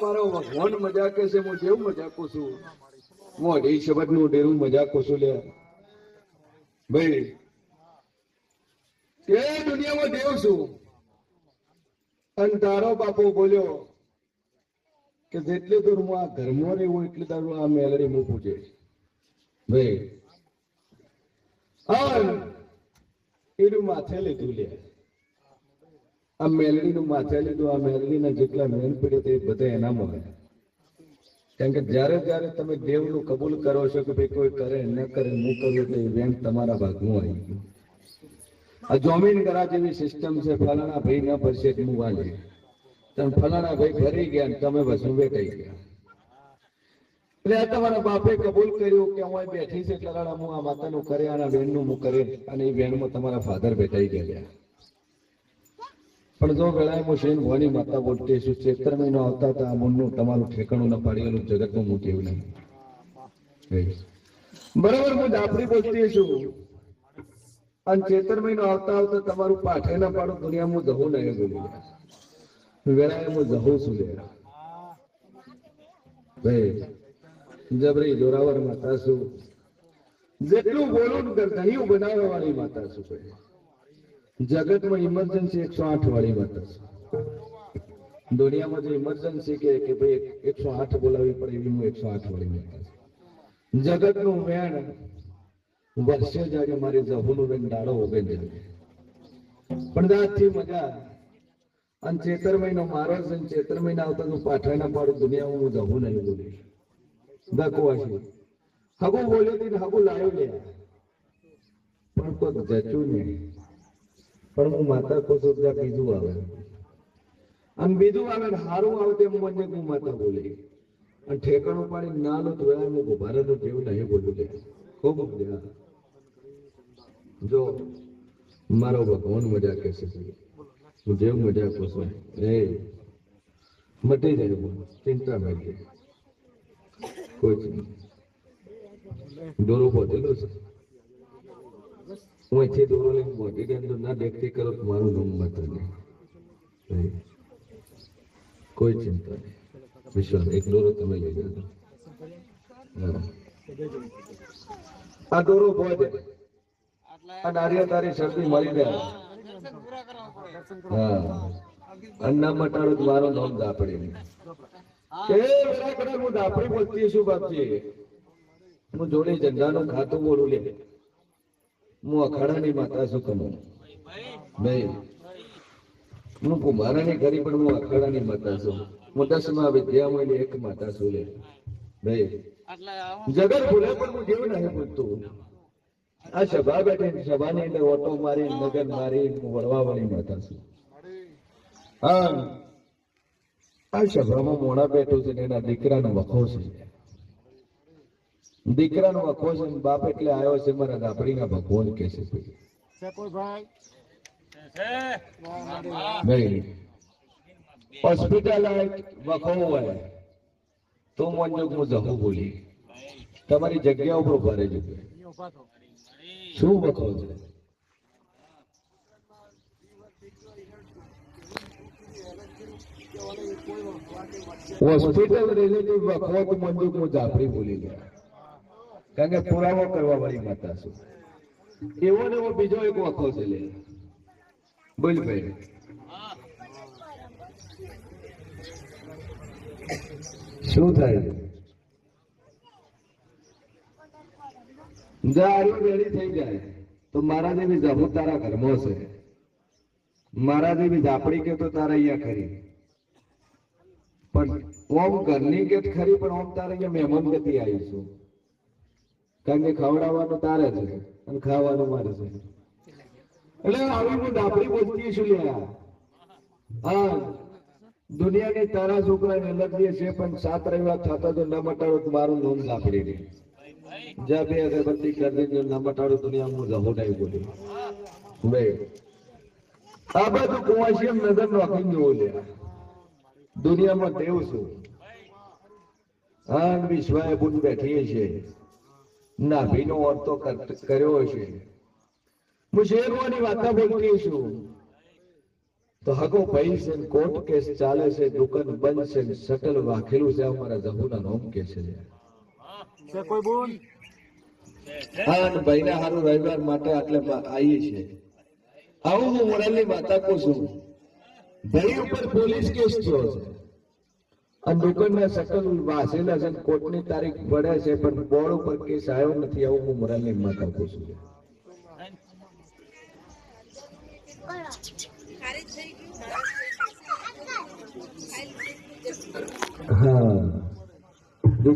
મારો ભગવાન મજાકે છે, હું જેવું મજાકું છું. હું અઢી શબ્દ નું ડેરું મજાકું છું લે ભાઈ. કે દુનિયામાં દેવ છું અને તારો બાપો બોલ્યો કે જેટલી દૂર હું આ ઘરમાં રહેવું એટલી તારું આ મેલડી હું પૂછે ભાઈ. એનું માથે લીધું લે, આ મેલડી નું માથે લીધું. આ મેલડી ના જેટલા મેન પીડે તે બધા એનામાં હોય. કારણ કે જયારે જયારે તમે દેવનું કબૂલ કરો છો કે ભાઈ કોઈ કરે ન કરે હું કરું એટલે ઇવેન્ટ તમારા ભાગમાં આવી ગયું. આ જોમીન કરા જેવી સિસ્ટમ છે. ફલાણા ભાઈ ન ભરશે હું વાંચે, તમે ફલાણા ભાઈ ભરી ગયા ને તમે બસ વેટાઈ ગયા. એટલે આ તમારા બાપે કબૂલ કર્યું કે હું બેઠી છે એટલે હું આ માતાનું કરે આના બેનનું હું કરે અને એ બેનમાં તમારા ફાધર બેઠાઈ ગયા. પણ જો વેળાએ હું શેન ભવાની માતા બોલતી છું, ચૈત્ર મહિનો આવતા હતા આ મનનું તમારું ઠેકાણું ન પાડેલું જગતનું હું કેવું નહીં. બરાબર હું દાપડી બોલતી છું અને ચૈત્ર મહિનો આવતા આવતા તમારું પાઠે ના પાડું દુનિયામાં જવું નહીં બોલી વેળાએ હું જવું છું લે ભાઈ. જબરી જોરાવર માતા છું, જેટલું બોલું દહીં બનાવવા વાળી માતા છું ભાઈ. જગતમાં ઇમરજન્સી 108 વાળી માતા છે. દુનિયામાં જે ઇમરજન્સી કે ભાઈ 108 બોલાવી પડે એવી હું 108 વાળી માતા છે. જગતનું વેણ વર્ષે જાગે મારી જહુનું વેણ દાડો ઉભે જાગે. પણ દાદથી મજા અને ચેતર મહિનો મારો છે. ચેતર મહિના આવતા હું પાઠા ના પાડું દુનિયામાં હું જવું નહીં બોલી દકવાશી હગું બોલ્યો હતી હગું લાવ્યો લે પણ કોઈ જચું નહીં. પણ હું માતા કહું છું ત્યાં બીજું આવે અને બીજું આવે સારું આવે તેમ મને હું માતા બોલી અને ઠેકાણું પાડી ના લો તો હું ભારતનું જેવું નહીં બોલું લે ખૂબ મજા. જો મારો ભગવાન મજા કહેશે હું જેવું મજા કહું છું એ મટી જાય બોલ ચિંતા નહીં કોઈ દોરો બોધેલો છે. હું અહીંથી દોરો લઈને બોડી અંદર ના દેખતી કરો તો મારું નામ માતા નહીં. કોઈ ચિંતા નહીં વિશ્વાસ એક દોરો તમે લઈ જજો. આ દોરો બોધે આ નારિયા તારી શરદી મળી જાય. હા અન્ના મટાડો મારો નામ દાપડી હું દાપડી બોલતી છું બાપજી. હું જોડે ઝંડાનું ખાતું બોલું લે હું અખાડાની માતા છું કમો નહીં. હું કુમારાની કરી પણ હું અખાડાની માતા છું. હું 10મા વિદ્યામાં એક માતા છું લે નહીં. જગત ભૂલે પણ હું જેવું નહીં પૂછતું. આ સભા બેઠી સભાની અંદર ઓટો મારી નગર મારી વળવા વાળી માતા છું. હા આ સભામાં મોણા બેઠું છે ને એના દીકરાનો વખો છે. દીકરાનો વખો છે બાપ એટલે આવ્યો છે મારા દાપડીના ભગવાન કે છે હોસ્પિટલ વખો હોય તો મંજોગ હું જહું બોલી તમારી જગ્યા ઉપર ઉભા રહેજો. શું વખો છે? હોસ્પિટલ રિલેટિવ વખો તો મંજોગ હું જાફરી બોલી ગયા કારણ કે પુરાવો કરવા વાળી માતા છું. એવો ને એવો બીજો એક વખો છે લે બોલ ભાઈ. શું થાય જારું રેડી થઈ જાય તો મારા જેવી જહુ તારા ઘરમાં છે. મારા જેવી ઝાપડી કે તો તારા અહીંયા ખરી પણ ઓમ ઘરની કે ખરી પણ ઓમ તારે અહીંયા મહેમાન ગતિ આવીશું કારણ કે ખવડાવવાનું તારે છે અને ખાવાનું મારે છે. એટલે આવી હું ડાપડી બોલતી છું લ્યા. હા દુનિયાની તારા છોકરાને એલર્જી છે પણ 7 રવિવાર થતા જો ન મટાડો તો મારું નામ ડાપડી નહીં. જ્યાં બે અગરબત્તી કરી દેજો ન મટાડો દુનિયા હું જહો નહીં બોલી ભાઈ. આ બધું કુવાશિયમ નજર નોખી જોવું લે દુનિયામાં દેવ છું. હા વિશ્વાએ બુટ બેઠી છે નાભીનો અર્થ કર્યો છે. હું શેરવાની વાતા બોલતી છું. તો હગો ભાઈ છે ને કોર્ટ કેસ ચાલે છે, દુકાન બંધ છે ને શટલ વાખેલું છે, અમારા જહુના નોમ કે છે કોઈ બોલ હા અને ભાઈના હારું રવિવાર માટે આટલે આવીએ છીએ. આવું હું મોરાલની માતા કહું છું. ભાઈ ઉપર પોલીસ કેસ થયો છે અને દુકાનના શટલ વાસેલા છે, કોર્ટની તારીખ પડે છે પણ બોર્ડ ઉપર કેસ આવ્યો નથી. આવું હું મોરાલની માતા કહું છું. હા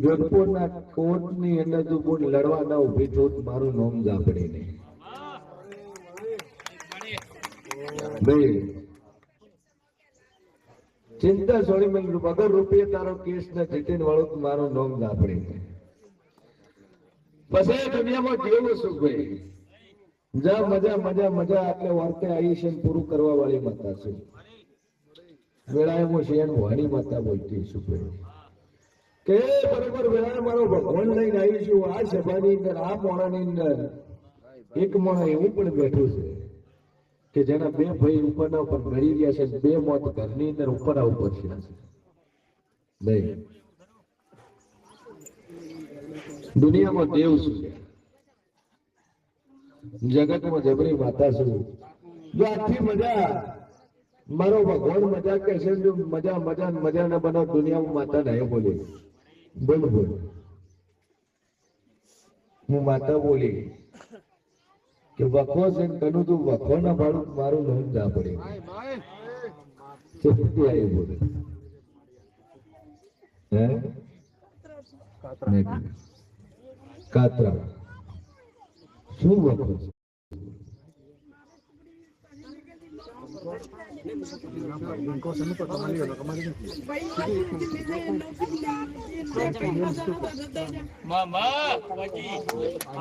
જોધપુરના કોર્ટની અંદર તું બોલ લડવા ના ઉભી તો મારું નામ જાપડે નહીં ભાઈ. ચિંતા છોડી મેં વગર રૂપિયા તારો કેસ ને જીતીને વાળું મારું નામ જાપડે નહીં. પછી દુનિયામાં કેવું સુખ ભાઈ. જા મજા મજા મજા એટલે વાર્તે આવી છે પૂરું કરવા વાળી માતા છે. વેળાએ હું શિયાળ વાણી માતા બોલતી છું ભાઈ કે બરોબર વેળાએ મારો ભગવાન લઈને આવી છું. આ સભાની અંદર આ મોણાની અંદર એક મોણા એવું પણ બેઠું છે કે જેના બે ભાઈ ઉપરના ઉપર મરી ગયા છે, બે મોત ઘરની અંદર ઉપર ઉપર છે ભાઈ. દુનિયામાં દેવ શું છે, જગતમાં જબરી માતા શું. જો આટલી મજા મારો ભગવાન મજા કે છે, મજા મજા મજા ના બનાવ દુનિયામાં માતા નહીં બોલી. બોલ બોલ હું માતા બોલી કે વખો છે કનું તું વખો ના ભાડું મારું નામ જા પડે આવી બોલે હે કાતરા શું વખો છે.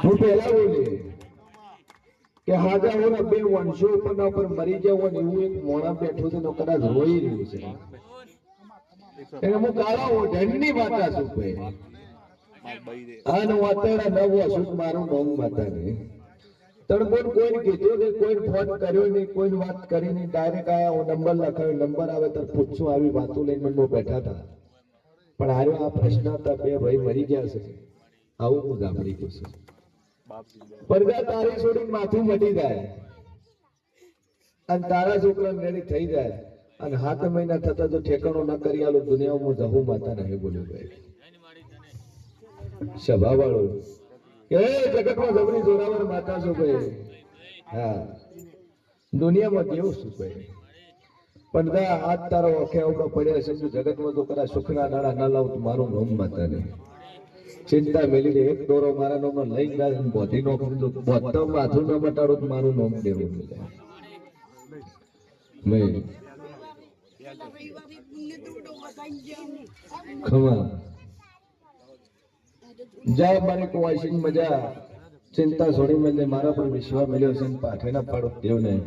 હું પેલા બોલી કે હાજા હોના બે વંશો ઉપરના ઉપર મરી જાવ અને એવું એક મોણા બેઠું છે કદાચ રોઈ રહ્યું છે એને હું કાળા ઓઢણની માતા છું ભાઈ. આને વાતડા નવ અશુદ્ધ મારું નોમ માતા ને તડબોડ કોઈને કીધું નહીં, કોઈ ફોન કર્યો નહીં, કોઈ વાત કરી નહીં. ડાયરેક્ટ આયા નંબર લખાયો, નંબર આવે તો પૂછશું આવી વાતો લઈને મને બેઠા હતા. પણ હારો આ પ્રશ્ન હતા બે ભાઈ મરી ગયા છે આવું હું સાંભળી ગયું છું. પડદા તારી છોડીને માથું મટી જાય અને તારા છોકરા રેડી થઈ જાય અને 7 મહિના થતા જો ઠેકાણો ન કરી આલો દુનિયામાં જહુ માતા નહીં બોલ્યો ભાઈ. સભા વાળો કે જગતમાં જબરી જોરાવર માતા છો ભાઈ. હા દુનિયામાં કેવું શું ભાઈ. પણ આજ તારો ઓખે ઓખો પડ્યા છે જગતમાં તો કરા સુખના નાણા ના લાવ તો મારું નામ માતા નહીં. ચિંતા મેલી દે એક દોરો મારા નામમાં લઈ જાય બોધી નો બોધતો માથું ન મટાડો તો મારું નામ દેવું મળે મેં ખમા જા મારે કોઈ મજા ચિંતા છોડી મેં મારા પર વિશ્વાસ મળ્યો છે પાઠે ના પાડો દેવ નહીં.